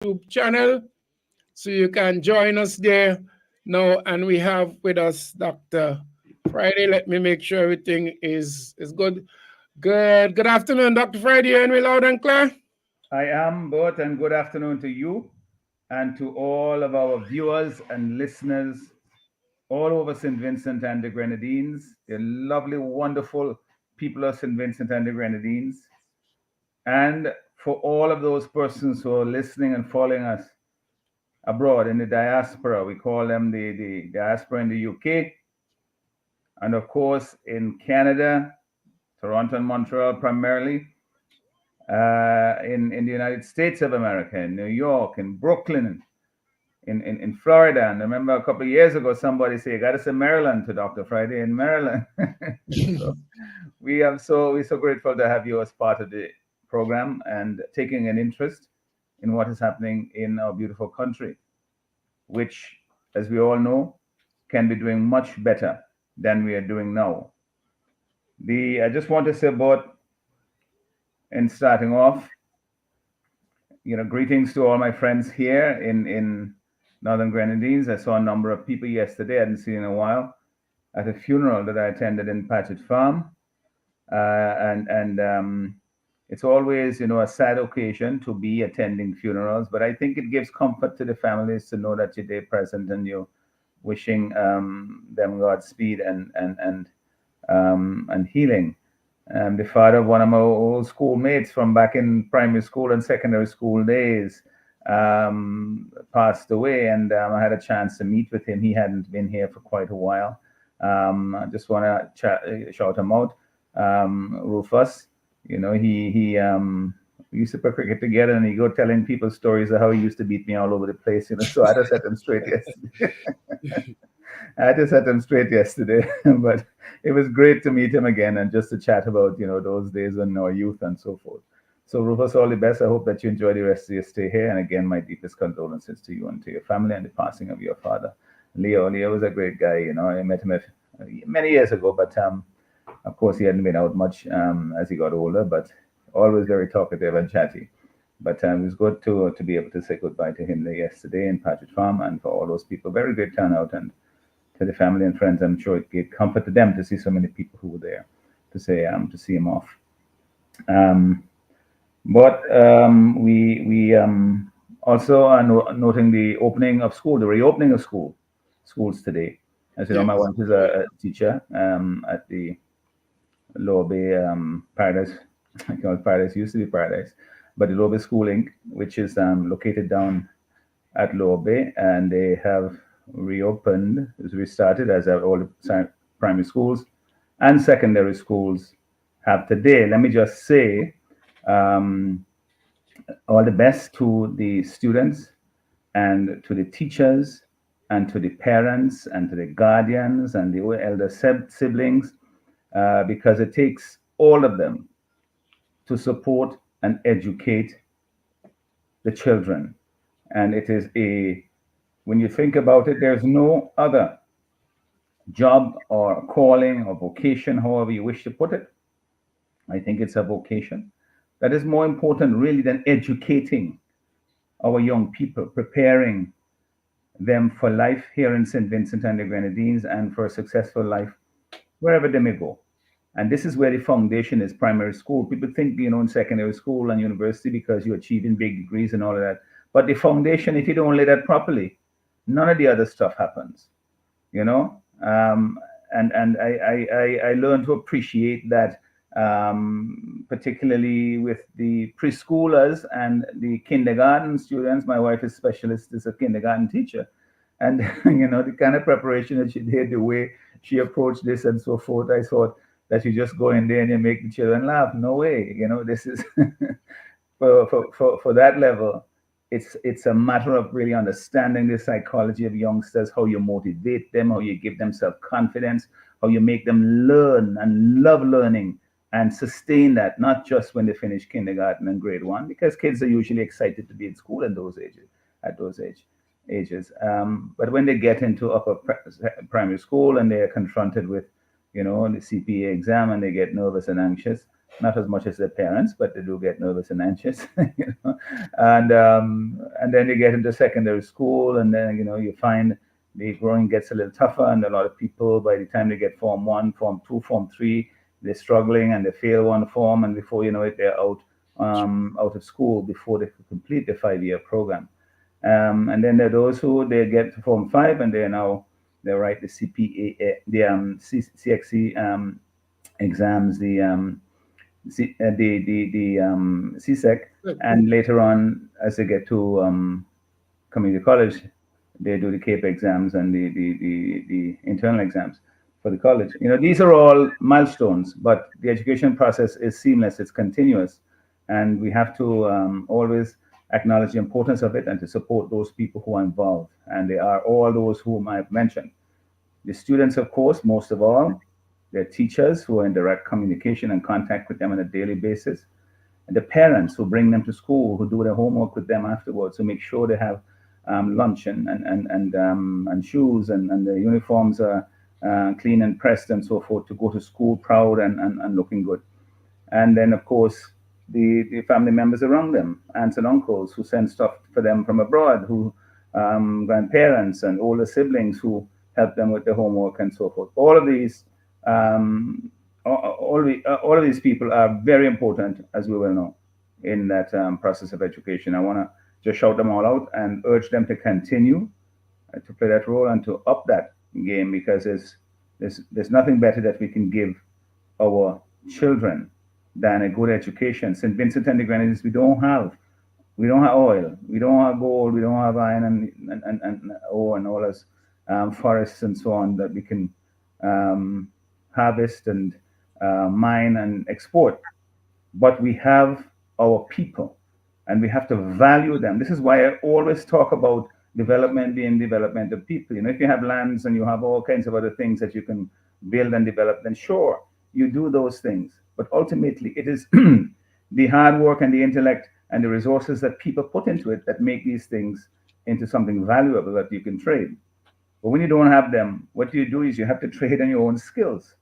YouTube channel. So you can join us there now. And we have with us Dr. Friday. Let me make sure everything is good. Good afternoon, Dr. Friday. And we loud and clear. I am both, and good afternoon to you and to all of our viewers and listeners all over St. Vincent and the Grenadines, the lovely, wonderful people of St. Vincent and the Grenadines, and for all of those persons who are listening and following us abroad in the diaspora. We call them the diaspora in the UK, and of course in Canada, Toronto and Montreal primarily, in the United States of America, in New York, in Brooklyn, in Florida. And I remember a couple of years ago, somebody said, you got to say Maryland to Dr. Friday in Maryland. So we're so grateful to have you as part of the program and taking an interest in what is happening in our beautiful country, which, as we all know, can be doing much better than we are doing now. I just want to say about, in starting off, greetings to all my friends here in Northern Grenadines. I saw a number of people yesterday I hadn't seen in a while at a funeral that I attended in Patchett Farm, and it's always a sad occasion to be attending funerals, but I think it gives comfort to the families to know that you're there present and you're wishing them Godspeed and healing. The father of one of my old schoolmates from back in primary school and secondary school days passed away, and I had a chance to meet with him. He hadn't been here for quite a while. I just want to shout him out, Rufus. He we used to play cricket together, and he go telling people stories of how he used to beat me all over the place. So I just set him straight yesterday. I just set him straight yesterday, but it was great to meet him again and just to chat about those days in our youth and so forth. So Rufus, all the best. I hope that you enjoy the rest of your stay here. And again, my deepest condolences to you and to your family and the passing of your father. Leo was a great guy. I met him many years ago, but of course he hadn't been out much as he got older, but always very talkative and chatty. But it was good to be able to say goodbye to him yesterday in Patchett Farm, and for all those people, very great turnout, and to the family and friends, I'm sure it gave comfort to them to see so many people who were there to see him off. But we also are noting the opening of school, the reopening of schools today. As you know, my wife is a teacher at the Lower Bay Paradise. I call it Paradise, used to be Paradise, but the Lower Bay School Inc., which is located down at Lower Bay, and they have restarted as all the primary schools and secondary schools have today. Let me just say all the best to the students and to the teachers and to the parents and to the guardians and the elder siblings, because it takes all of them to support and educate the children. And it is when you think about it, there's no other job or calling or vocation, however you wish to put it. I think it's a vocation that is more important really than educating our young people, preparing them for life here in St. Vincent and the Grenadines and for a successful life wherever they may go. And this is where the foundation is primary school. People think, in secondary school and university because you're achieving big degrees and all of that. But the foundation, if you don't lay that properly, none of the other stuff happens, and I learned to appreciate that, particularly with the preschoolers and the kindergarten students. My wife is a kindergarten teacher, and the kind of preparation that she did, the way she approached this and so forth, I thought that you just go in there and you make the children laugh. No way, this is for that level. It's a matter of really understanding the psychology of youngsters, how you motivate them, how you give them self-confidence, how you make them learn and love learning and sustain that, not just when they finish kindergarten and grade 1, because kids are usually excited to be in school at those ages. But when they get into upper primary school and they are confronted with, the CPA exam, and they get nervous and anxious, not as much as their parents, but they do get nervous and anxious, and then you get into secondary school, and then you find the growing gets a little tougher, and a lot of people by the time they get Form 1, Form 2, Form 3, they're struggling and they fail one form, and before you know it, they're out of school before they could complete the 5-year program. And then there are those who they get to Form 5 and they write the CPA, the CXC exams, the CSEC, and later on, as they get to community college, they do the CAPE exams and the internal exams for the college. These are all milestones, but the education process is seamless, it's continuous, and we have to always acknowledge the importance of it and to support those people who are involved. And they are all those whom I've mentioned. The students, of course, most of all, their teachers who are in direct communication and contact with them on a daily basis, and the parents who bring them to school, who do their homework with them afterwards, who make sure they have lunch and shoes and the uniforms are clean and pressed and so forth to go to school proud and looking good. And then, of course, the family members around them, aunts and uncles who send stuff for them from abroad, who grandparents and older siblings who help them with their homework and so forth. All of these people are very important, as we will know, in that process of education. I want to just shout them all out and urge them to continue to play that role and to up that game, because there's nothing better that we can give our children than a good education. St. Vincent and the Grenadines, we don't have oil, we don't have gold, we don't have iron and ore and all those forests and so on that we can harvest and mine and export. But we have our people, and we have to value them. This is why I always talk about development being development of people. If you have lands and you have all kinds of other things that you can build and develop, then sure, you do those things. But ultimately, it is the hard work and the intellect and the resources that people put into it that make these things into something valuable that you can trade. But when you don't have them, what you do is you have to trade on your own skills.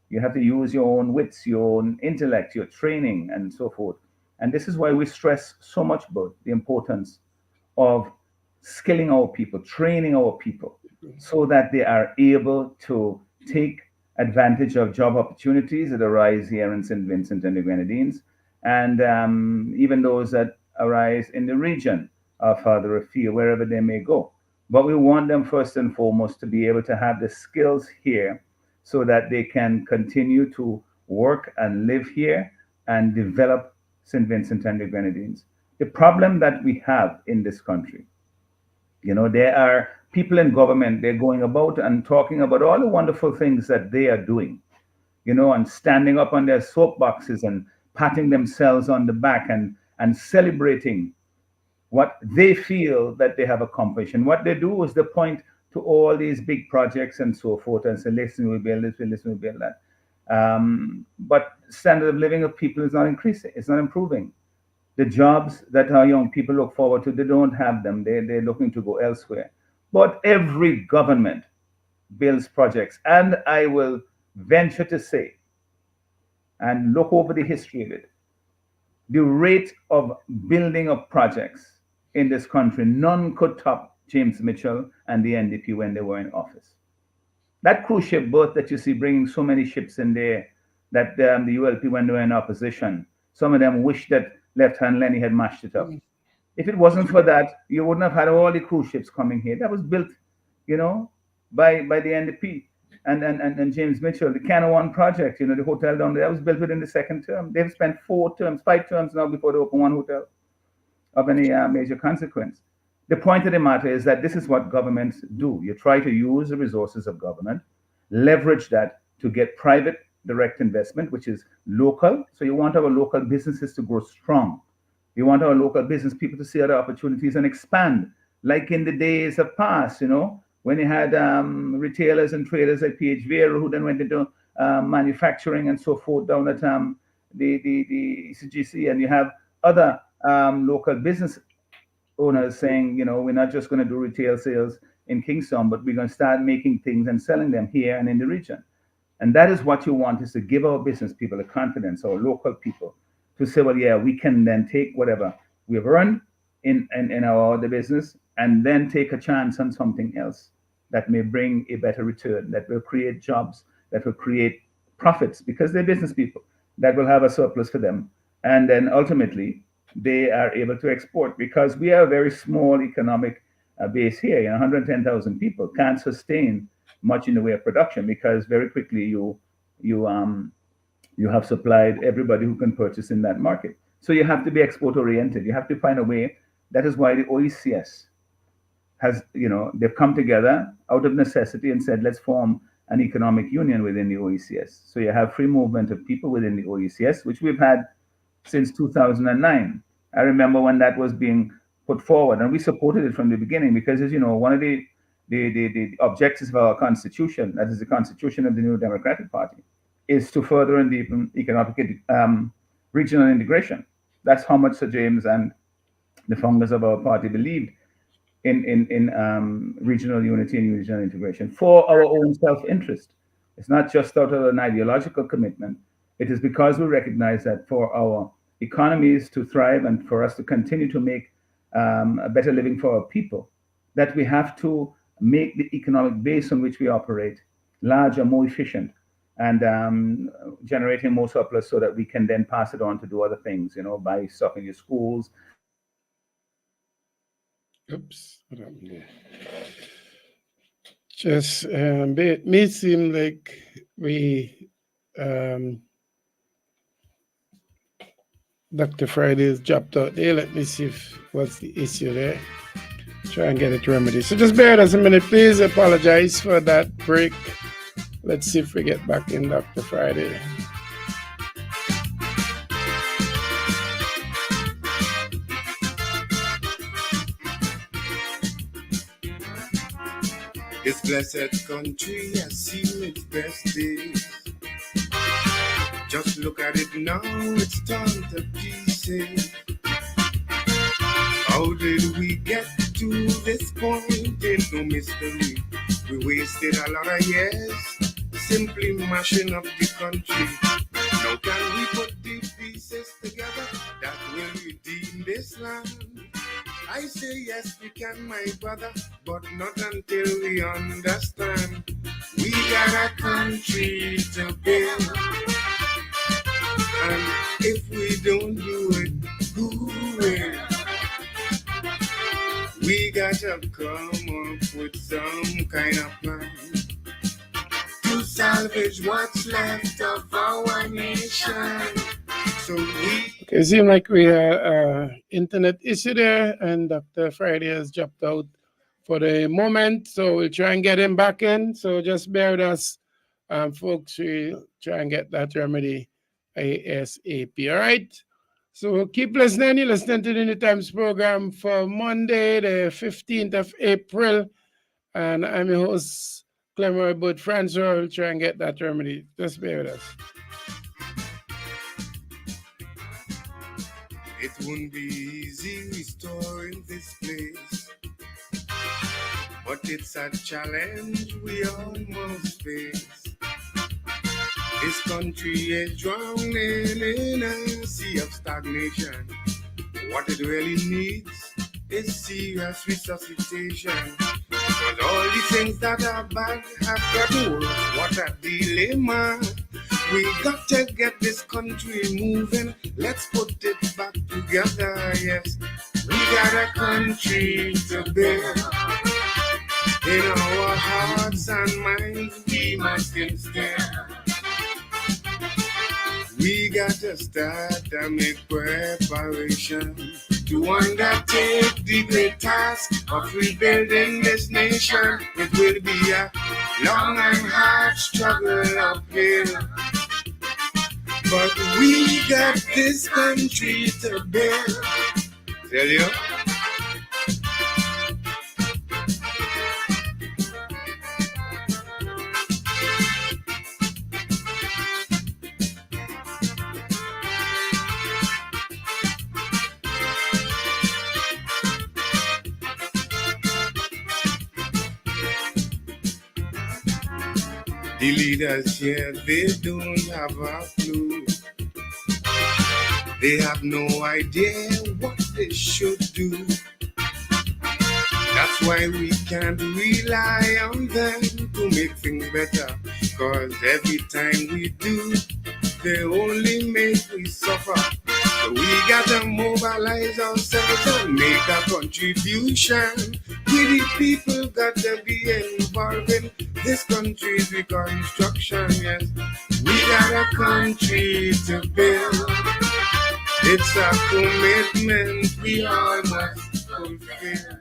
You have to use your own wits, your own intellect, your training, and so forth. And this is why we stress so much about the importance of skilling our people, training our people, so that they are able to take advantage of job opportunities that arise here in St. Vincent and the Grenadines, and even those that arise in the region or further afield, wherever they may go. But we want them first and foremost to be able to have the skills here so that they can continue to work and live here and develop St. Vincent and the Grenadines. The problem that we have in this country, there are people in government, they're going about and talking about all the wonderful things that they are doing, and standing up on their soapboxes and patting themselves on the back and celebrating what they feel that they have accomplished. And what they do is they point to all these big projects and so forth and say, listen, we build this, listen, we build that. But standard of living of people is not increasing, it's not improving. The jobs that our young people look forward to, they don't have them. They're looking to go elsewhere. But every government builds projects. And I will venture to say, and look over the history of it, the rate of building of projects in this country, none could top James Mitchell and the NDP when they were in office. That cruise ship berth that you see bringing so many ships in there, that the ULP, when they were in opposition, some of them wished that Left-Hand Lenny had mashed it up. If it wasn't for that, you wouldn't have had all the cruise ships coming here. That was built, by the NDP and James Mitchell. The Canada One project, the hotel down there, that was built within the second term. They've spent 5 terms now before they open one hotel of any major consequence. The point of the matter is that this is what governments do. You try to use the resources of government, leverage that to get private direct investment, which is local. So you want our local businesses to grow strong. You want our local business people to see other opportunities and expand, like in the days of past, when you had retailers and traders like PH Vieira, who then went into manufacturing and so forth down at the CGC, and you have other local business owners saying, we're not just going to do retail sales in Kingston, but we're going to start making things and selling them here and in the region. And that is what you want, is to give our business people the confidence, our local people, to say, well, yeah, we can then take whatever we've earned in our other business and then take a chance on something else that may bring a better return, that will create jobs, that will create profits, because they're business people, that will have a surplus for them. And then ultimately, they are able to export, because we are a very small economic base here. 110,000 people can't sustain much in the way of production, because very quickly you have supplied everybody who can purchase in that market. So you have to be export oriented. You have to find a way. That is why the OECS has, they've come together out of necessity and said, let's form an economic union within the OECS. So you have free movement of people within the OECS, which we've had since 2009. I remember when that was being put forward, and we supported it from the beginning, because, as you know, one of the objectives of our constitution, that is the constitution of the New Democratic Party, is to further and deepen economic regional integration. That's how much Sir James and the founders of our party believed in regional unity and regional integration for our own self-interest. It's not just out of an ideological commitment. It is because we recognize that for our economies to thrive and for us to continue to make a better living for our people, that we have to make the economic base on which we operate larger, more efficient, and generating more surplus, so that we can then pass it on to do other things, buy stuff in your schools. Oops, what happened there? Just it may seem like we Dr. Friday is dropped out there. Let me see what's the issue there. Try and get it remedied. So just bear with us a minute, please. Apologize for that break. Let's see if we get back in Dr. Friday. This blessed country has seen its best days. Just look at it now, it's torn to pieces. How did we get to this point? Ain't no mystery. We wasted a lot of years simply mashing up the country. Now can we put the pieces together that will redeem this land? I say yes, we can, my brother, but not until we understand we got a country to build. And if we don't do it, who will? We gotta come up with some kind of plan to salvage what's left of our nation. So okay, it seems like we have internet issue there, and Dr. Friday has dropped out for the moment. So we'll try and get him back in. So just bear with us, folks. We'll try and get that remedy ASAP. All right. So keep listening. You're listening to the New Times program for Monday, the 15th of April. And I'm your host, Clement Bud Francois. We'll try and get that remedy. Just bear with us. it won't be easy restoring this place, but it's a challenge we all must face. This country is drowning in a sea of stagnation. What it really needs is serious resuscitation. Because all the things that are bad have gotten worse. What a dilemma. We got to get this country moving. Let's put it back together, yes. We got a country to build. In our hearts and minds, we must instill. We got to start and make preparation to undertake the great task of rebuilding this nation. It will be a long and hard struggle uphill, but we got this country to build. Tell you. The leaders here, they don't have a clue. They have no idea what they should do. That's why we can't rely on them to make things better. Cause every time we do, they only make we suffer. So we gotta mobilize ourselves and make a contribution. We the people gotta be involved in this country's reconstruction, yes. We got a country to build. It's a commitment we all must fulfill.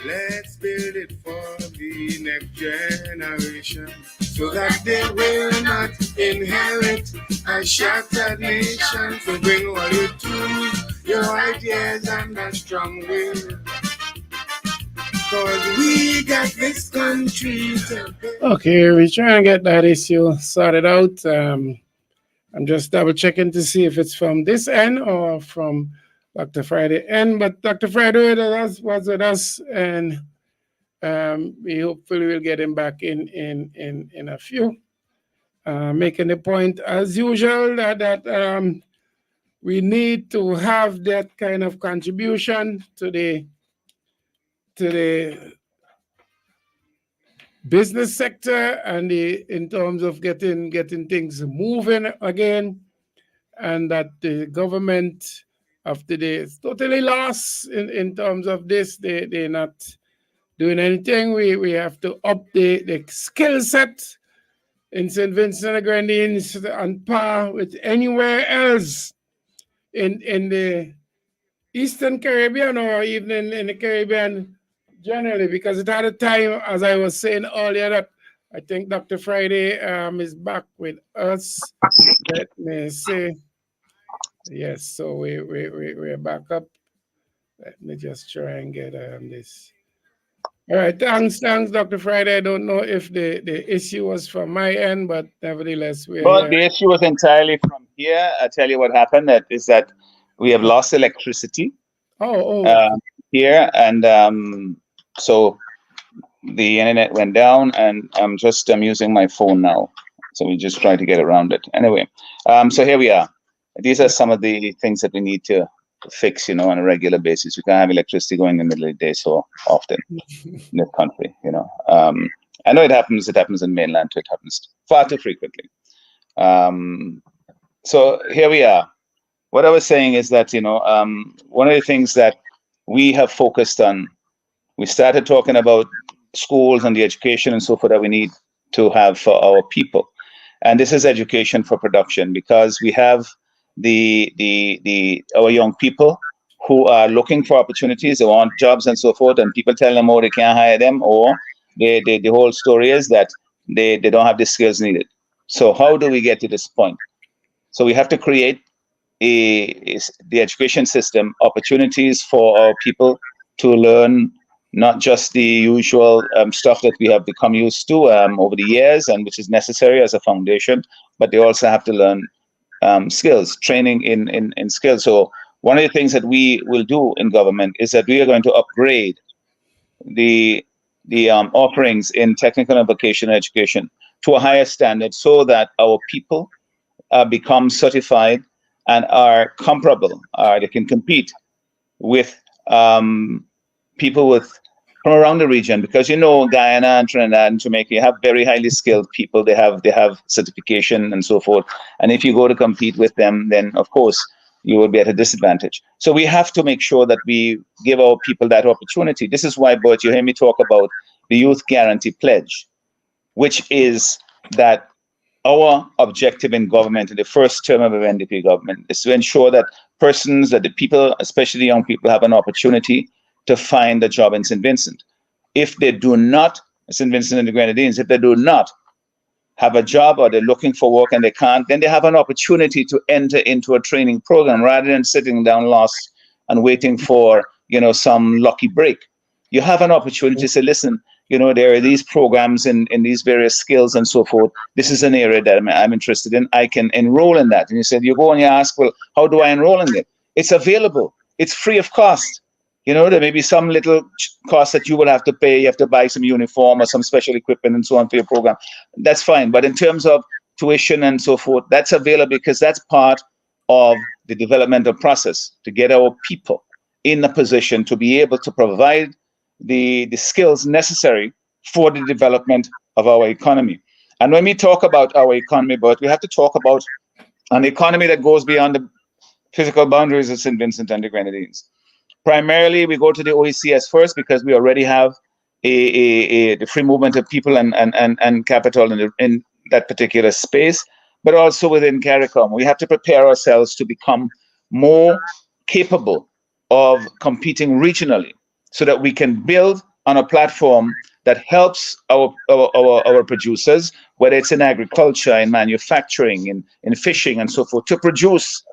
Let's build it for the next generation, so that they will not inherit a shattered nation. So bring all your tools, your ideas, and a strong will. Cause we got this country to build. Okay, we're trying to get that issue sorted out. I'm just double checking to see if it's from this end or from Dr. Friday end. But Dr. Friday was with us, and we hopefully will get him back in a few. Making the point as usual that we need to have that kind of contribution to the business sector and in terms of getting things moving again, and that the government of today is totally lost in terms of this. They're not doing anything. We have to update the skill set in St. Vincent and Grenadines on par with anywhere else in the Eastern Caribbean, or even in the Caribbean generally, because it had a time, as I was saying earlier, that I think Dr. Friday is back with us. Let me see. Yes, so we're back up. Let me just try and get this. All right, thanks, Dr. Friday. I don't know if the issue was from my end, but nevertheless, But the issue was entirely from here. I tell you what happened. That is that we have lost electricity here, and so the internet went down, and I'm using my phone now. So we just try to get around it. Anyway, so here we are. These are some of the things that we need to fix, on a regular basis. We can't have electricity going in the middle of the day so often in this country, I know it happens in mainland too. It happens far too frequently. So here we are. What I was saying is that, one of the things that we have focused on, we started talking about schools and the education and so forth that we need to have for our people. And this is education for production, because we have our young people who are looking for opportunities, they want jobs and so forth, and people tell them, they can't hire them, or the whole story is that they don't have the skills needed. So how do we get to this point? So we have to create the education system opportunities for our people to learn not just the usual stuff that we have become used to over the years, and which is necessary as a foundation, but they also have to learn skills, training in skills. So one of the things that we will do in government is that we are going to upgrade the offerings in technical and vocational education to a higher standard, so that our people become certified and are comparable, they can compete with people from around the region, because Guyana and Trinidad and Jamaica have very highly skilled people. They have certification and so forth. And if you go to compete with them, then of course you will be at a disadvantage. So we have to make sure that we give our people that opportunity. This is why, Bert, you hear me talk about the Youth Guarantee Pledge, which is that our objective in government, in the first term of the NDP government, is to ensure that the people, especially the young people, have an opportunity to find a job in St. Vincent. If they do not, St. Vincent and the Grenadines, if they do not have a job, or they're looking for work and they can't, then they have an opportunity to enter into a training program, rather than sitting down lost and waiting for, some lucky break. You have an opportunity to say, listen, there are these programs in these various skills and so forth. This is an area that I'm interested in. I can enroll in that. And you said, you go and you ask, well, how do I enroll in it? It's available. It's free of cost. there may be some little cost that you will have to pay. You have to buy some uniform or some special equipment and so on for your program. That's fine. But in terms of tuition and so forth, that's available because that's part of the developmental process to get our people in a position to be able to provide the skills necessary for the development of our economy. And when we talk about our economy, but we have to talk about an economy that goes beyond the physical boundaries of St. Vincent and the Grenadines. Primarily, we go to the OECS first because we already have the free movement of people and capital in that particular space, but also within CARICOM. We have to prepare ourselves to become more capable of competing regionally so that we can build on a platform that helps our producers, whether it's in agriculture, in manufacturing, in fishing and so forth, to produce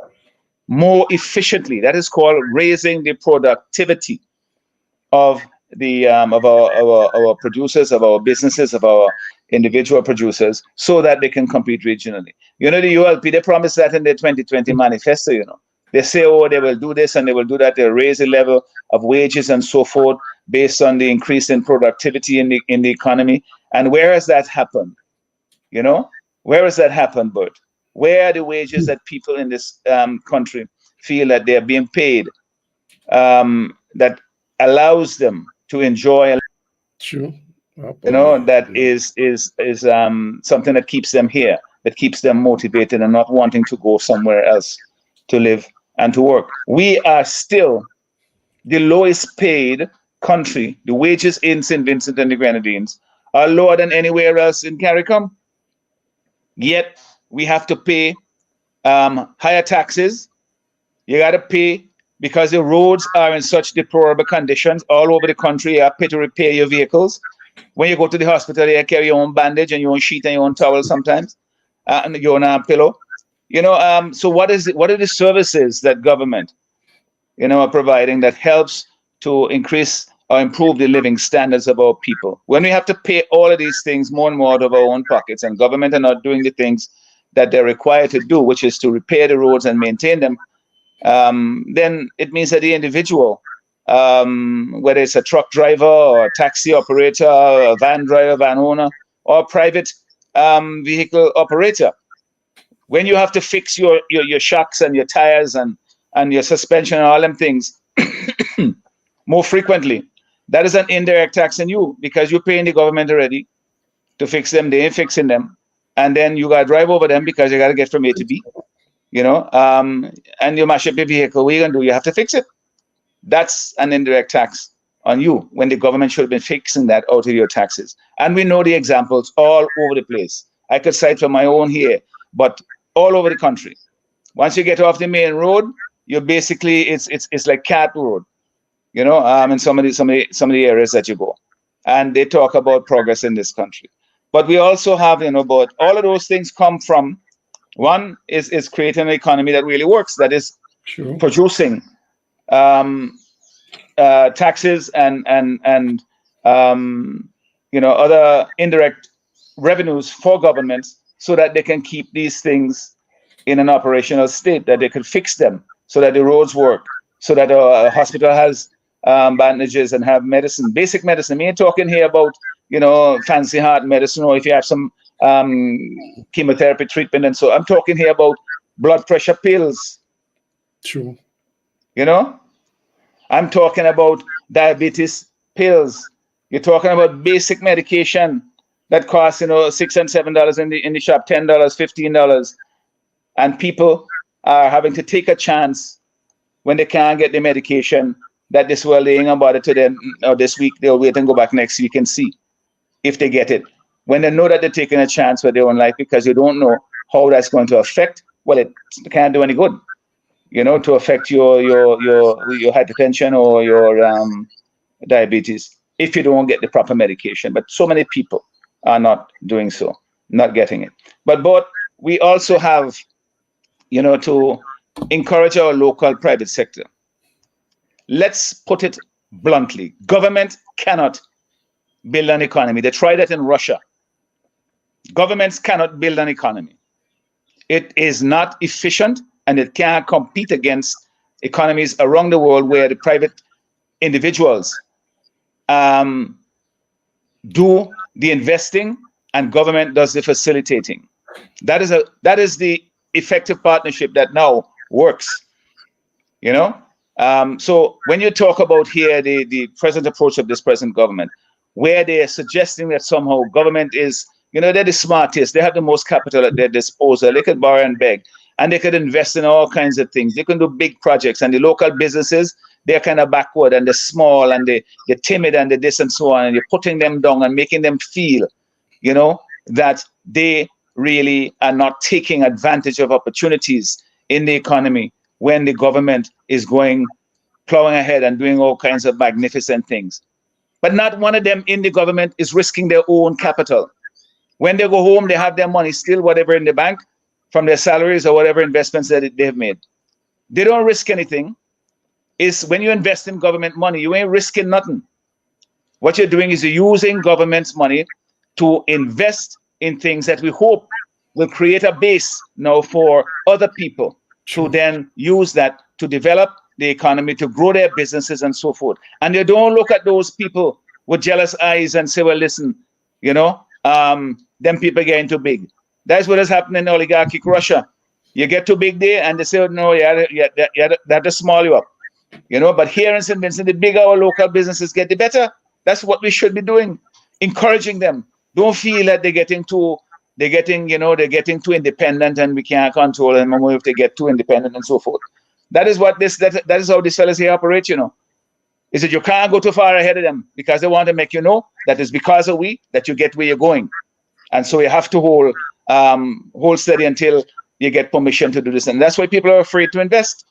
more efficiently. That is called raising the productivity of the of our producers, of our businesses, of our individual producers, so that they can compete regionally. The ULP, they promised that in their 2020 manifesto. They say, oh, they will do this and they will do that. They'll raise the level of wages and so forth based on the increase in productivity in the economy. And where has that happened? Where has that happened, Bert? Where are the wages that people in this country feel that they're being paid that allows them to enjoy? True. That is something that keeps them here, that keeps them motivated and not wanting to go somewhere else to live and to work. We are still the lowest paid country. The wages in St. Vincent and the Grenadines are lower than anywhere else in CARICOM. Yet we have to pay higher taxes. You got to pay because the roads are in such deplorable conditions all over the country. You have to pay to repair your vehicles. When you go to the hospital, you carry your own bandage and your own sheet and your own towel sometimes, and your own pillow. So what are the services that government, are providing that helps to increase or improve the living standards of our people? When we have to pay all of these things more and more out of our own pockets, and government are not doing the things that they're required to do, which is to repair the roads and maintain them, then it means that the individual, whether it's a truck driver or a taxi operator, a van driver, van owner, or a private vehicle operator, when you have to fix your shocks and your tires and your suspension and all them things more frequently, that is an indirect tax on you because you're paying the government already to fix them. They ain't fixing them. And then you got to drive over them because you got to get from A to B, and you mash up your vehicle. What are you going to do? You have to fix it. That's an indirect tax on you when the government should have been fixing that out of your taxes. And we know the examples all over the place. I could cite from my own here, but all over the country. Once you get off the main road, you're basically, it's like Cat Road, in some of the areas that you go. And they talk about progress in this country. But we also have, but all of those things come from, one is creating an economy that really works, that is producing taxes and other indirect revenues for governments so that they can keep these things in an operational state, that they can fix them so that the roads work, so that a hospital has bandages and have medicine, basic medicine. We ain't talking here about fancy heart medicine, or if you have some chemotherapy treatment. And so I'm talking here about blood pressure pills. True. I'm talking about diabetes pills. You're talking about basic medication that costs, $6 and $7 in the shop, $10, $15. And people are having to take a chance when they can't get the medication that this well laying about it to them, or this week they'll wait and go back next week and see if they get it. When they know that they're taking a chance with their own life because you don't know how that's going to affect, well, it can't do any good, to affect your hypertension or your diabetes if you don't get the proper medication. But so many people are not doing so, not getting it. But we also have, to encourage our local private sector. Let's put it bluntly. Government cannot build an economy. They tried that in Russia. Governments cannot build an economy. It is not efficient, and it can't compete against economies around the world where the private individuals do the investing and government does the facilitating. That is the effective partnership that now works. So when you talk about here the present approach of this present government, where they are suggesting that somehow government is, they're the smartest, they have the most capital at their disposal, they could borrow and beg, and they could invest in all kinds of things. They can do big projects, and the local businesses, they're kind of backward and they're small and they're timid and they're this and so on, and you're putting them down and making them feel, that they really are not taking advantage of opportunities in the economy when the government is plowing ahead and doing all kinds of magnificent things. But not one of them in the government is risking their own capital. When they go home, they have their money still, whatever in the bank, from their salaries or whatever investments that they've made. They don't risk anything. Is when you invest in government money, you ain't risking nothing. What you're doing is you're using government's money to invest in things that we hope will create a base now for other people to then use that to develop the economy, to grow their businesses and so forth. And you don't look at those people with jealous eyes and say, well, listen, them people getting too big. That's what has happened in oligarchic Russia. You get too big there and they say, oh, no, they have to small you up. But here in St. Vincent, the bigger our local businesses get, the better. That's what we should be doing, encouraging them. Don't feel that they're getting too independent and we can't control them if they get too independent and so forth. That is how these fellas here operate, Is that you can't go too far ahead of them because they want to make you know that it's because of we that you get where you're going. And so you have to hold steady until you get permission to do this. And that's why people are afraid to invest.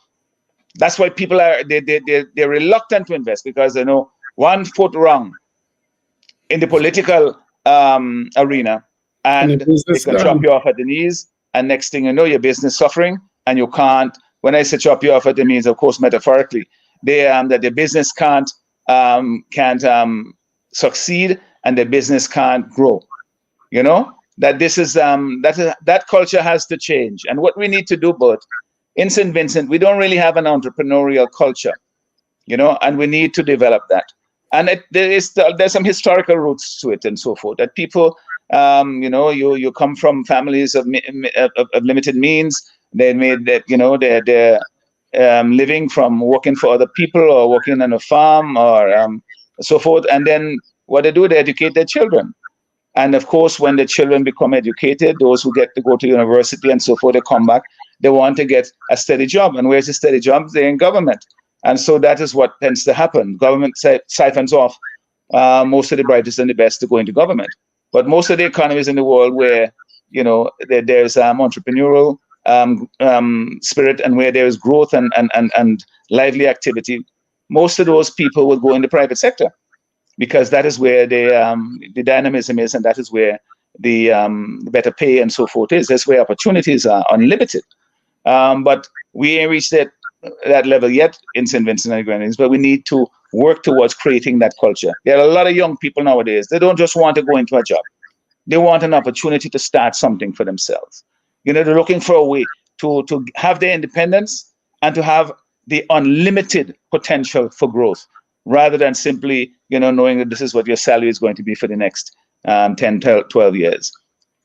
That's why people they're reluctant to invest, because they know one foot wrong in the political arena and they can chop you off at the knees, and next thing you know, your business suffering, and you can't. When I say chop you off at the knees, of course, metaphorically, that the business can't succeed and the business can't grow. That this is that culture has to change. And what we need to do, but in St. Vincent, we don't really have an entrepreneurial culture, and we need to develop that. And there's some historical roots to it and so forth, that people, you come from families of limited means. They made that, they're living from working for other people or working on a farm or so forth. And then what they do, they educate their children. And of course, when the children become educated, those who get to go to university and so forth, they come back, they want to get a steady job. And where's the steady job? They're in government. And so that is what tends to happen. Government siphons off most of the brightest and the best to go into government. But most of the economies in the world where, there's entrepreneurial spirit and where there is growth and lively activity, most of those people will go in the private sector, because that is where the dynamism is, and that is where the better pay and so forth is. That's where opportunities are unlimited. But we ain't reached that level yet in St. Vincent and the Grenadines, but we need to work towards creating that culture. There are a lot of young people nowadays, they don't just want to go into a job. They want an opportunity to start something for themselves. They're looking for a way to have their independence and to have the unlimited potential for growth, rather than simply, knowing that this is what your salary is going to be for the next 10, 12 years.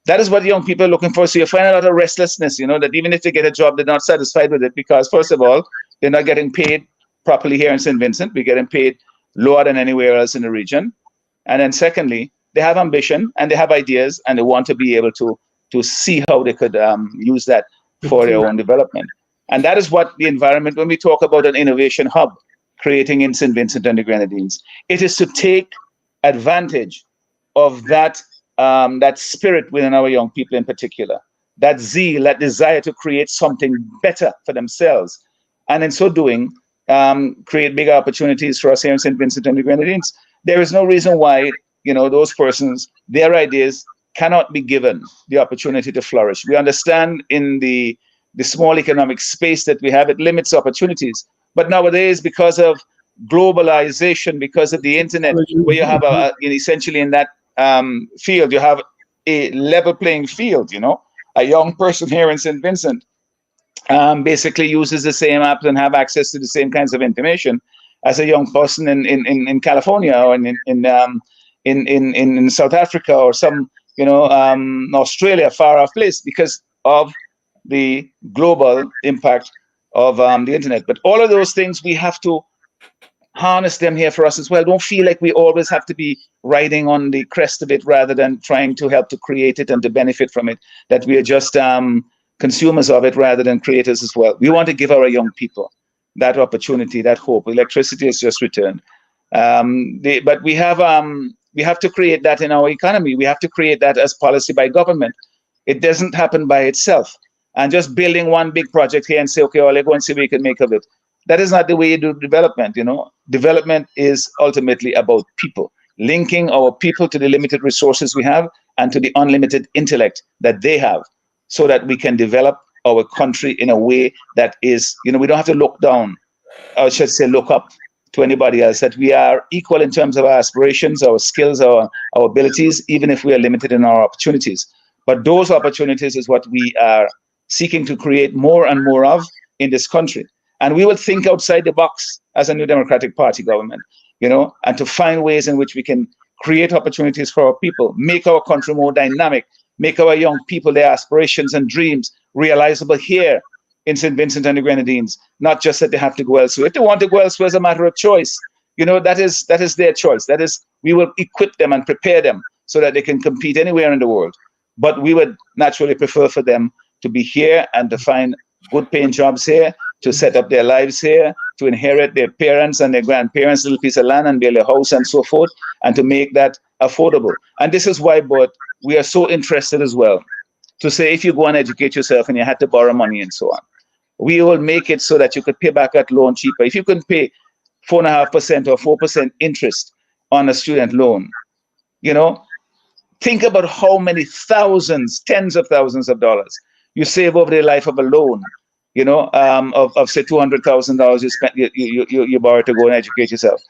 That is what young people are looking for. So you find a lot of restlessness, that even if they get a job, they're not satisfied with it, because first of all, they're not getting paid properly here in St. Vincent. We're getting paid lower than anywhere else in the region. And then secondly, they have ambition and they have ideas, and they want to be able to see how they could use that for their own development. And that is what the environment, when we talk about an innovation hub creating in St. Vincent and the Grenadines, it is to take advantage of that spirit within our young people in particular, that zeal, that desire to create something better for themselves. And in so doing, create bigger opportunities for us here in St. Vincent and the Grenadines. There is no reason why, those persons, their ideas cannot be given the opportunity to flourish. We understand in the small economic space that we have, it limits opportunities. But nowadays, because of globalization, because of the internet, where you have essentially in that field, you have a level playing field. A young person here in St. Vincent basically uses the same apps and have access to the same kinds of information as a young person in California or in South Africa or some, Australia, far off place, because of the global impact of the internet. But all of those things, we have to harness them here for us as well. Don't feel like we always have to be riding on the crest of it rather than trying to help to create it and to benefit from it, that we are just consumers of it rather than creators as well. We want to give our young people that opportunity, that hope. Electricity has just returned. But we have to create that in our economy. We have to create that as policy by government. It doesn't happen by itself. And just building one big project here and say, okay, well, let's go and see what we can make of it. That is not the way you do development, Development is ultimately about people, linking our people to the limited resources we have and to the unlimited intellect that they have, so that we can develop our country in a way that is, we don't have to look down, or I should say look up to anybody else, that we are equal in terms of our aspirations, our skills, our abilities, even if we are limited in our opportunities. But those opportunities is what we are seeking to create more and more of in this country. And we will think outside the box as a New Democratic Party government, and to find ways in which we can create opportunities for our people, make our country more dynamic, make our young people, their aspirations and dreams realizable here in St. Vincent and the Grenadines, not just that they have to go elsewhere. If they want to go elsewhere as a matter of choice, that is their choice. That is, we will equip them and prepare them so that they can compete anywhere in the world. But we would naturally prefer for them to be here and to find good paying jobs here, to set up their lives here, to inherit their parents and their grandparents' little piece of land and build a house and so forth, and to make that affordable. And this is why, but we are so interested as well to say, if you go and educate yourself and you had to borrow money and so on, we will make it so that you could pay back that loan cheaper. If you can pay 4.5% or 4% interest on a student loan, think about how many thousands, tens of thousands of dollars you save over the life of a loan, of say $200,000 you borrow to go and educate yourself.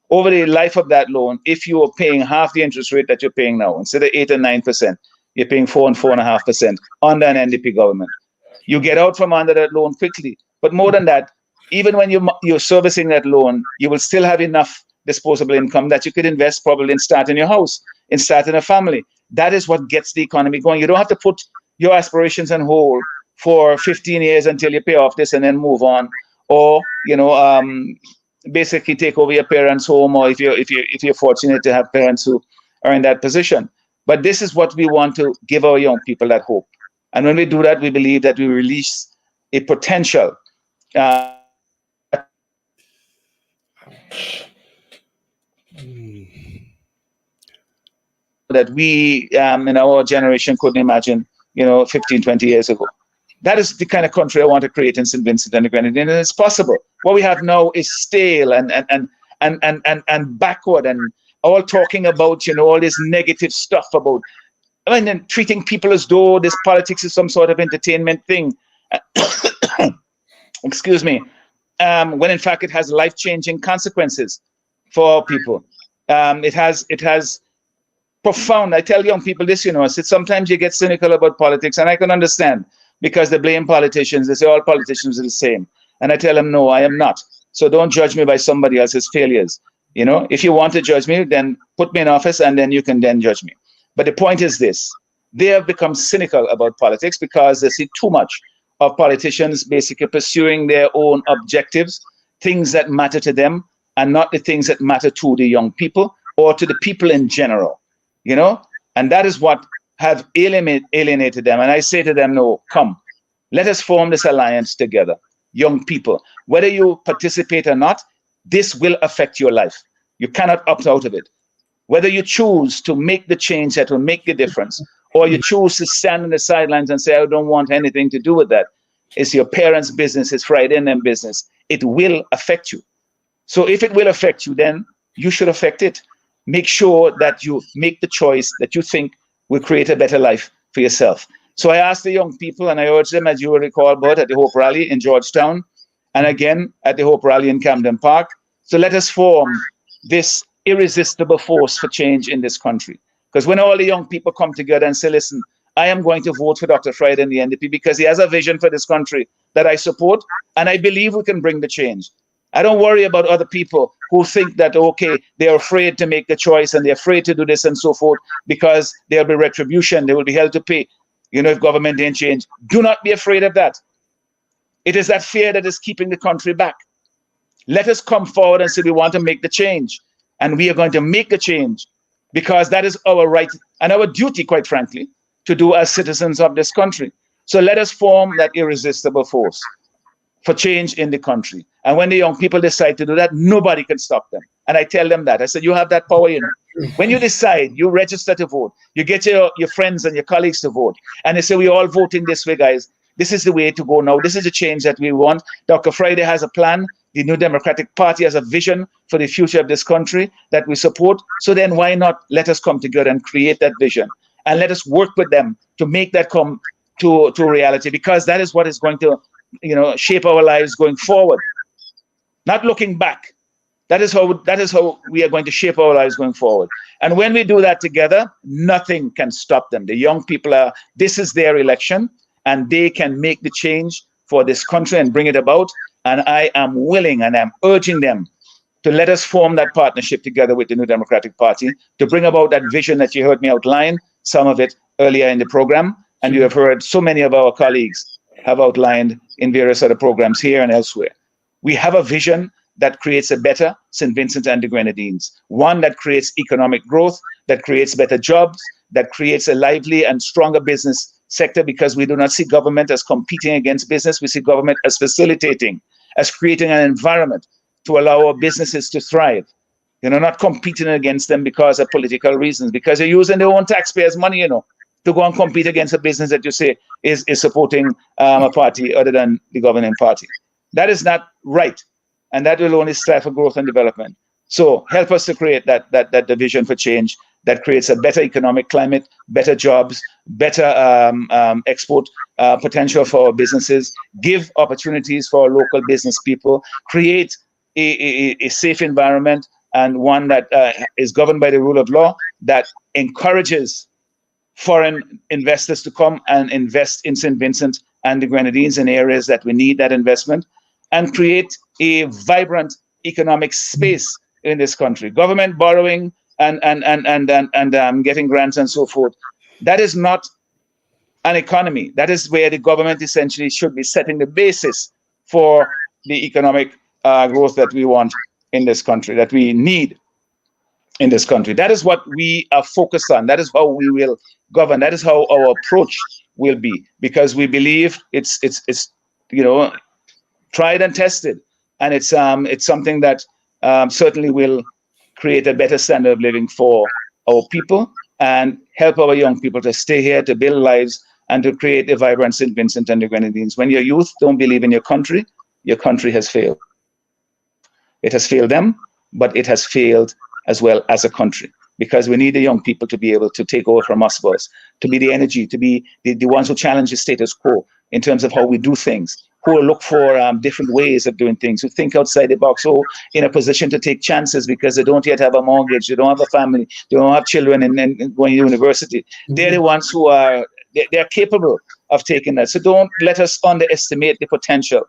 Over the life of that loan, if you are paying half the interest rate that you're paying now, instead of 8 and 9%, you're paying 4 and 4.5% under an NDP government. You get out from under that loan quickly. But more than that, even when you're servicing that loan, you will still have enough disposable income that you could invest probably in starting your house, in starting a family. That is what gets the economy going. You don't have to put your aspirations on hold for 15 years until you pay off this and then move on, or basically take over your parents' home, or if you're fortunate to have parents who are in that position. But this is what we want to give our young people, that hope. And when we do that, we believe that we release a potential that we in our generation couldn't imagine, 15, 20 years ago. That is the kind of country I want to create in St. Vincent and the Grenadines, and it's possible. What we have now is stale and backward, and all talking about, all this negative stuff about, and treating people as though this politics is some sort of entertainment thing. Excuse me. When in fact it has life-changing consequences for people. It has profound. I tell young people this, I said sometimes you get cynical about politics, and I can understand, because they blame politicians. They say all politicians are the same. And I tell them, no, I am not. So don't judge me by somebody else's failures. If you want to judge me, then put me in office and then you can then judge me. But the point is this: they have become cynical about politics because they see too much of politicians basically pursuing their own objectives, things that matter to them, and not the things that matter to the young people or to the people in general, And that is what have alienated them. And I say to them, no, come, let us form this alliance together, young people. Whether you participate or not, this will affect your life. You cannot opt out of it. Whether you choose to make the change that will make the difference, or you choose to stand on the sidelines and say, I don't want anything to do with that, it's your parents' business, it's Friday and them business. It will affect you. So if it will affect you, then you should affect it. Make sure that you make the choice that you think will create a better life for yourself. So I asked the young people, and I urge them, as you will recall, Bud, at the Hope Rally in Georgetown, and again at the Hope Rally in Camden Park. So let us form this irresistible force for change in this country. Because when all the young people come together and say, listen, I am going to vote for Dr. Friday and the NDP because he has a vision for this country that I support, and I believe we can bring the change. I don't worry about other people who think that, okay, they're afraid to make the choice and they're afraid to do this and so forth because there'll be retribution, they will be held to pay, if government didn't change. Do not be afraid of that. It is that fear that is keeping the country back. Let us come forward and say we want to make the change, and we are going to make the change because that is our right and our duty, quite frankly, to do as citizens of this country. So let us form that irresistible force for change in the country. And when the young people decide to do that, nobody can stop them. And I tell them that. I said, you have that power, When you decide, you register to vote, you get your friends and your colleagues to vote, and they say, we're all voting this way, guys. This is the way to go now. This is the change that we want. Dr. Friday has a plan. The New Democratic Party has a vision for the future of this country that we support. So then why not let us come together and create that vision? And let us work with them to make that come to reality, because that is what is going to shape our lives going forward, not looking back. That is how we are going to shape our lives going forward. And when we do that together, nothing can stop them. The young people this is their election, and they can make the change for this country and bring it about. And I am willing and I'm urging them to let us form that partnership together with the New Democratic Party to bring about that vision that you heard me outline, some of it earlier in the program. And you have heard so many of our colleagues have outlined in various other programs here and elsewhere. We have a vision that creates a better St. Vincent and the Grenadines, one that creates economic growth, that creates better jobs, that creates a lively and stronger business sector, because we do not see government as competing against business. We see government as facilitating, as creating an environment to allow our businesses to thrive. Not competing against them because of political reasons, because they're using their own taxpayers' money, to go and compete against a business that you say is supporting a party other than the governing party. That is not right. And that will only strive for growth and development. So help us to create that vision for change that creates a better economic climate, better jobs, better export potential for our businesses, give opportunities for our local business people, create a safe environment, and one that is governed by the rule of law, that encourages foreign investors to come and invest in St. Vincent and the Grenadines in areas that we need that investment, and create a vibrant economic space in this country. Government borrowing and getting grants and so forth, that is not an economy. That is where the government essentially should be setting the basis for the economic growth that we want in this country, that we need in this country. That is what we are focused on. That is how we will govern. That is how our approach will be, because we believe it's tried and tested, and it's something that certainly will create a better standard of living for our people and help our young people to stay here, to build lives, and to create a vibrant St. Vincent and the Grenadines. When your youth don't believe in your country has failed. It has failed them, but it has failed as well as a country, because we need the young people to be able to take over from us, boys, to be the energy, to be the ones who challenge the status quo in terms of how we do things, who will look for different ways of doing things, who think outside the box, who in a position to take chances because they don't yet have a mortgage, they don't have a family, they don't have children and going to university. They're the ones who they're capable of taking that. So don't let us underestimate the potential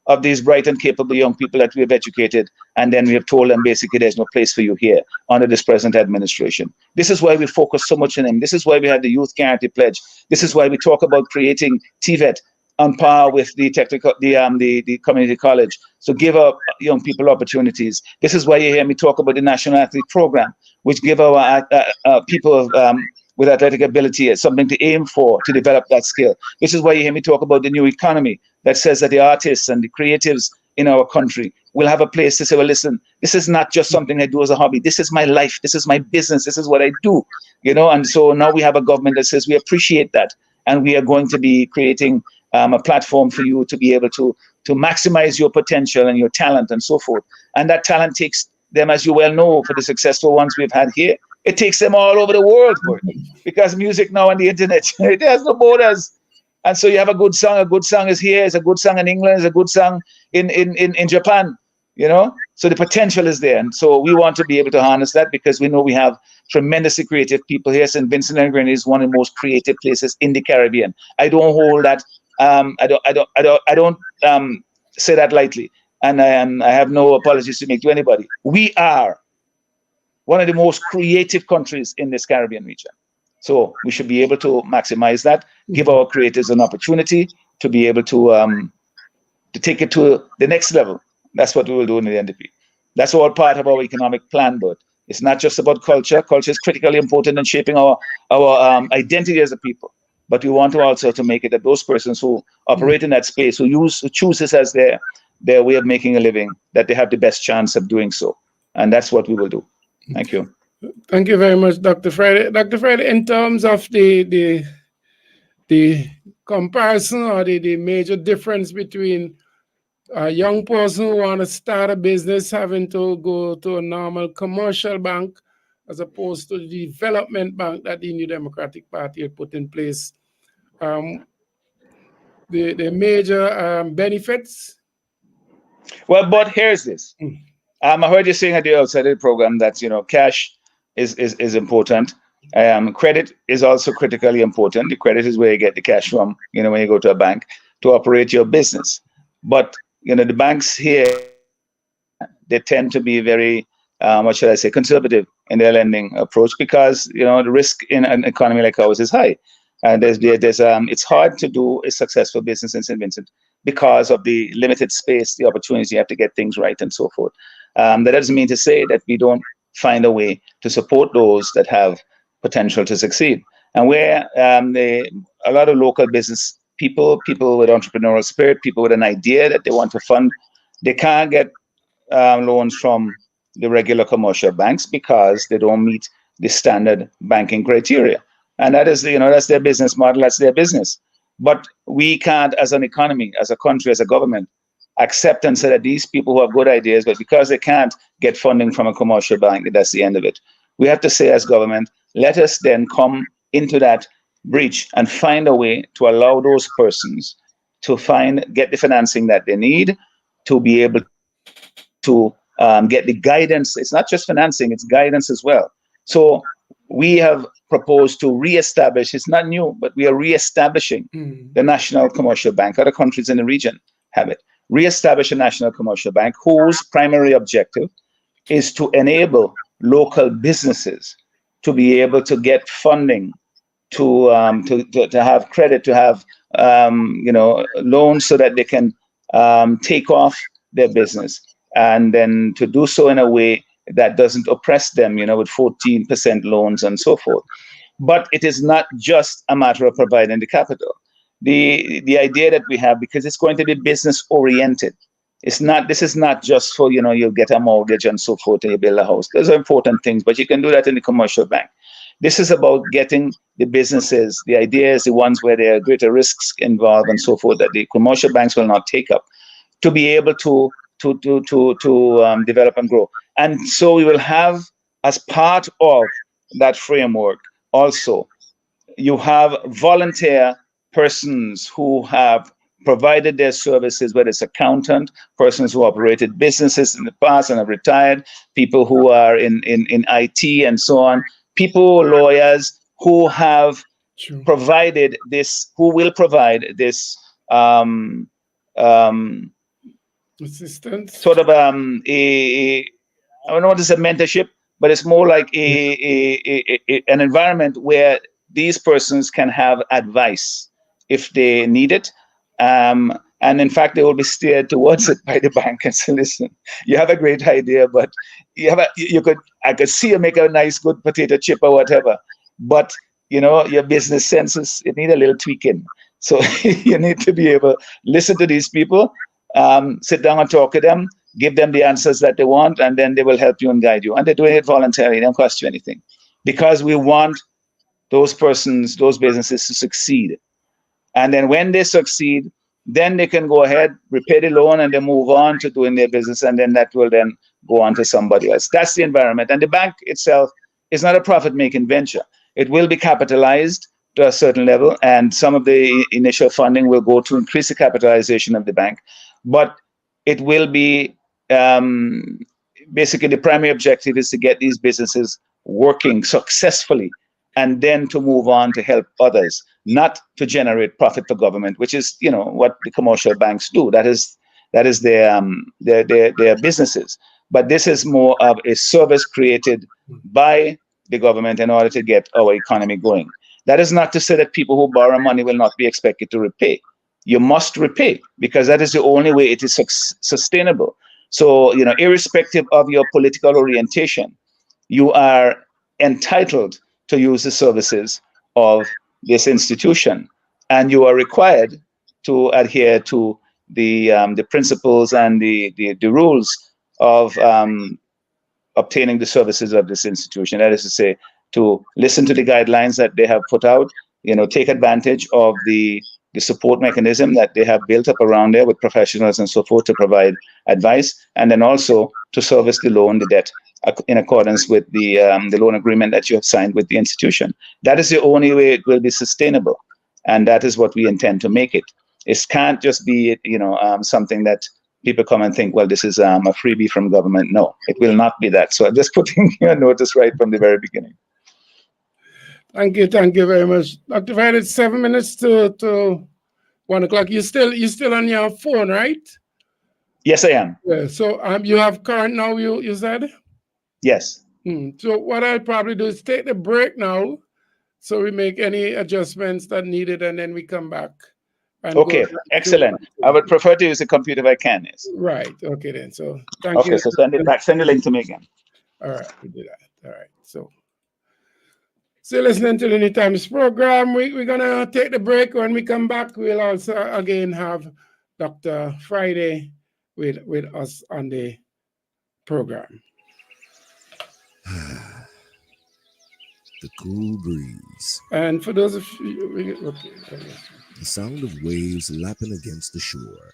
of these bright and capable young people that we have educated, and then we have told them basically there's no place for you here under this present administration. This is why we focus so much on them. This is why we have the Youth Guarantee Pledge. This is why we talk about creating TVET on par with the community college. So give our young people opportunities. This is why you hear me talk about the National Athlete Program, which give our people with athletic ability something to aim for, to develop that skill. This is why you hear me talk about the new economy that says that the artists and the creatives in our country will have a place to say, well, listen, this is not just something I do as a hobby. This is my life. This is my business. This is what I do, And so now we have a government that says we appreciate that, and we are going to be creating a platform for you to be able to maximize your potential and your talent and so forth. And that talent takes them, as you well know, for the successful ones we've had here, it takes them all over the world, because music now on the internet, it has no borders. And so you have a good song is here, it's a good song in England, it's a good song in Japan, So the potential is there. And so we want to be able to harness that, because we know we have tremendously creative people here. St. Vincent and Grenadines is one of the most creative places in the Caribbean. I don't hold that, I don't say that lightly. and I have no apologies to make to anybody, we are one of the most creative countries in this Caribbean region. So we should be able to maximize that, give our creators an opportunity to be able to take it to the next level. That's what we will do in the NDP. That's all part of our economic plan, but it's not just about culture. Culture is critically important in shaping our identity as a people. But we want to also to make it that those persons who operate in that space, who choose this as their way of making a living, that they have the best chance of doing so. And that's what we will do. Thank you. Thank you very much, Dr. Friday. Dr. Friday, in terms of the comparison or the major difference between a young person who want to start a business having to go to a normal commercial bank as opposed to the development bank that the New Democratic Party had put in place, the major benefits? Well, but here's this. I heard you saying at the outside of the program that, cash is important. Credit is also critically important. The credit is where you get the cash from, when you go to a bank to operate your business. But, the banks here, they tend to be very, conservative in their lending approach because, the risk in an economy like ours is high. And it's hard to do a successful business in St. Vincent because of the limited space, the opportunities you have to get things right and so forth. That doesn't mean to say that we don't find a way to support those that have potential to succeed. And where a lot of local business people with entrepreneurial spirit, people with an idea that they want to fund, they can't get loans from the regular commercial banks because they don't meet the standard banking criteria. And that is, that's their business model, that's their business. But we can't, as an economy, as a country, as a government, accept and say that these people who have good ideas, but because they can't get funding from a commercial bank, that's the end of it. We have to say as government, let us then come into that breach and find a way to allow those persons to get the financing that they need to be able to get the guidance. It's not just financing, it's guidance as well. So we have proposed to reestablish, it's not new, but we are reestablishing the National Commercial Bank. Other countries in the region have it. Reestablish a national commercial bank whose primary objective is to enable local businesses to be able to get funding, to have credit, to have loans so that they can take off their business, and then to do so in a way that doesn't oppress them, with 14% loans and so forth. But it is not just a matter of providing the capital. The idea that we have, because it's going to be business oriented, this is not just for, you get a mortgage and so forth and you build a house. Those are important things, but you can do that in the commercial bank. This is about getting the businesses, the ideas, the ones where there are greater risks involved and so forth, that the commercial banks will not take up, to be able to develop and grow. And so we will have, as part of that framework, also, you have volunteer persons who have provided their services, whether it's accountant, persons who operated businesses in the past and have retired, people who are in IT and so on, people, lawyers who have provided this, who will provide this assistance, sort of I don't know what is a mentorship, but it's more like an environment where these persons can have advice if they need it. And in fact, they will be steered towards it by the bank and say, listen, you have a great idea, but I could see you make a nice, good potato chip or whatever, but your business senses, it need a little tweaking. So you need to be able to listen to these people, sit down and talk to them, give them the answers that they want, and then they will help you and guide you. And they're doing it voluntarily, they don't cost you anything. Because we want those persons, those businesses to succeed. And then when they succeed, then they can go ahead, repay the loan, and they move on to doing their business, and then that will then go on to somebody else. That's the environment. And the bank itself is not a profit-making venture. It will be capitalized to a certain level, and some of the initial funding will go to increase the capitalization of the bank. But it will be basically the primary objective is to get these businesses working successfully and then to move on to help others, not to generate profit for government, which is what the commercial banks do. That is That is their businesses. But this is more of a service created by the government in order to get our economy going. That is not to say that people who borrow money will not be expected to repay. You must repay, because that is the only way it is sustainable. So, irrespective of your political orientation, you are entitled to use the services of this institution, and you are required to adhere to the principles and the rules of obtaining the services of this institution. That is to say, to listen to the guidelines that they have put out, take advantage of the support mechanism that they have built up around there with professionals and so forth to provide advice, and then also to service the debt in accordance with the loan agreement that you have signed with the institution. That is the only way it will be sustainable, and that is what we intend to make it. It can't just be, something that people come and think, well, this is a freebie from government. No, it will not be that. So I'm just putting your notice right from the very beginning. Thank you very much, Dr. Friday. It's 7 minutes to 1 o'clock. You still on your phone, right? Yes, I am. Yeah. So you have current now. You said. Yes. So what I'll probably do is take the break now, so we make any adjustments that needed, and then we come back. Okay, excellent. I would prefer to use the computer if I can. Yes. Right. Okay then. So thank you. Okay, so send it back. Send the link to me again. All right, we do that. All right. So listening to the New Times program. We're gonna take the break. When we come back, we'll also again have Dr. Friday with us on the program. The cool breeze. And for those of you, The sound of waves lapping against the shore.